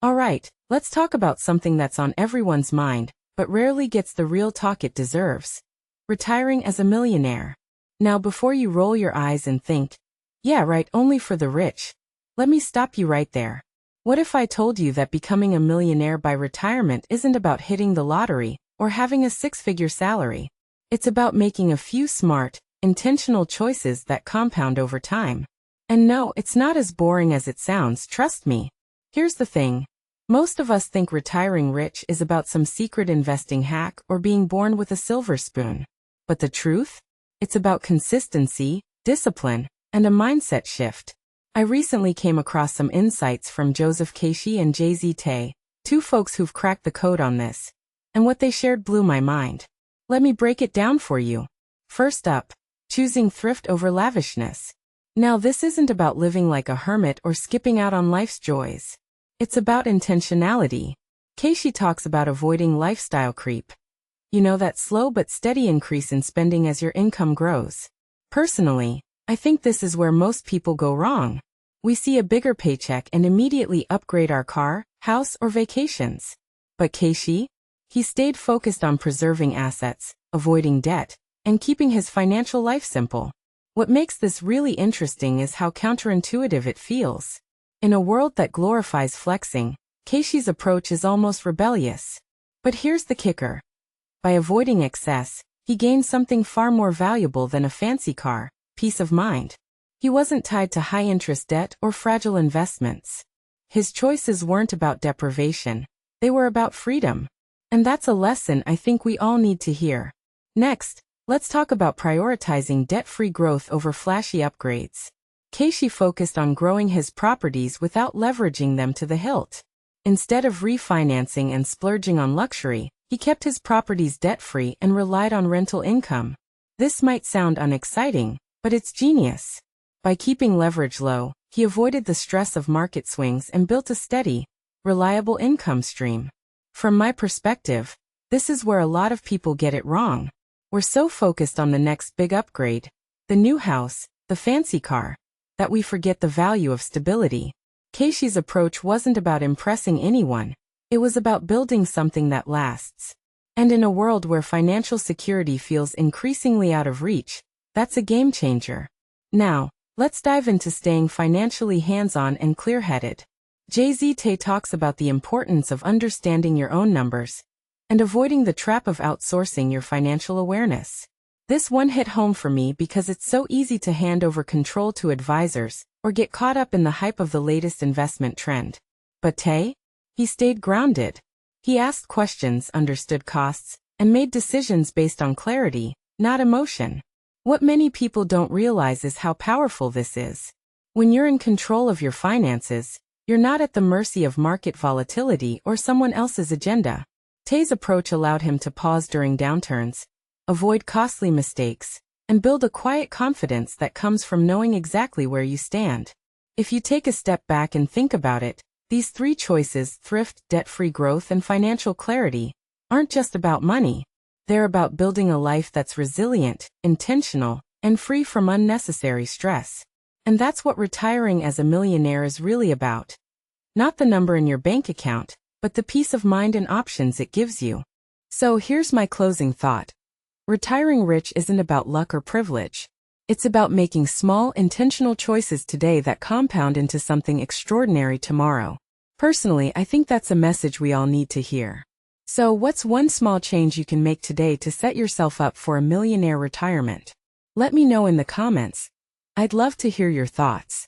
Alright, let's talk about something that's on everyone's mind, but rarely gets the real talk it deserves. Retiring as a millionaire. Now before you roll your eyes and think, yeah right, only for the rich. Let me stop you right there. What if I told you that becoming a millionaire by retirement isn't about hitting the lottery or having a six-figure salary? It's about making a few smart, intentional choices that compound over time. And no, it's not as boring as it sounds, trust me. Here's the thing. Most of us think retiring rich is about some secret investing hack or being born with a silver spoon. But the truth? It's about consistency, discipline, and a mindset shift. I recently came across some insights from Keshi and Tay, two folks who've cracked the code on this. And what they shared blew my mind. Let me break it down for you. First up, choosing thrift over lavishness. Now this isn't about living like a hermit or skipping out on life's joys. It's about intentionality. Keshi talks about avoiding lifestyle creep. You know, that slow but steady increase in spending as your income grows. Personally, I think this is where most people go wrong. We see a bigger paycheck and immediately upgrade our car, house, or vacations. But Keshi? He stayed focused on preserving assets, avoiding debt, and keeping his financial life simple. What makes this really interesting is how counterintuitive it feels. In a world that glorifies flexing, Keshi's approach is almost rebellious. But here's the kicker. By avoiding excess, he gained something far more valuable than a fancy car: peace of mind. He wasn't tied to high-interest debt or fragile investments. His choices weren't about deprivation. They were about freedom. And that's a lesson I think we all need to hear. Next, let's talk about prioritizing debt-free growth over flashy upgrades. Keshi focused on growing his properties without leveraging them to the hilt. Instead of refinancing and splurging on luxury, he kept his properties debt-free and relied on rental income. This might sound unexciting, but it's genius. By keeping leverage low, he avoided the stress of market swings and built a steady, reliable income stream. From my perspective, this is where a lot of people get it wrong. We're so focused on the next big upgrade, the new house, the fancy car, that we forget the value of stability. Keshi's approach wasn't about impressing anyone. It was about building something that lasts. And in a world where financial security feels increasingly out of reach, that's a game changer. Now, let's dive into staying financially hands-on and clear-headed. Tay talks about the importance of understanding your own numbers and avoiding the trap of outsourcing your financial awareness. This one hit home for me because it's so easy to hand over control to advisors or get caught up in the hype of the latest investment trend. But Tay? He stayed grounded. He asked questions, understood costs, and made decisions based on clarity, not emotion. What many people don't realize is how powerful this is. When you're in control of your finances, you're not at the mercy of market volatility or someone else's agenda. Tay's approach allowed him to pause during downturns, avoid costly mistakes, and build a quiet confidence that comes from knowing exactly where you stand. If you take a step back and think about it, these three choices, thrift, debt-free growth, and financial clarity, aren't just about money. They're about building a life that's resilient, intentional, and free from unnecessary stress. And that's what retiring as a millionaire is really about. Not the number in your bank account, but the peace of mind and options it gives you. So here's my closing thought. Retiring rich isn't about luck or privilege. It's about making small, intentional choices today that compound into something extraordinary tomorrow. Personally, I think that's a message we all need to hear. So what's one small change you can make today to set yourself up for a millionaire retirement? Let me know in the comments. I'd love to hear your thoughts.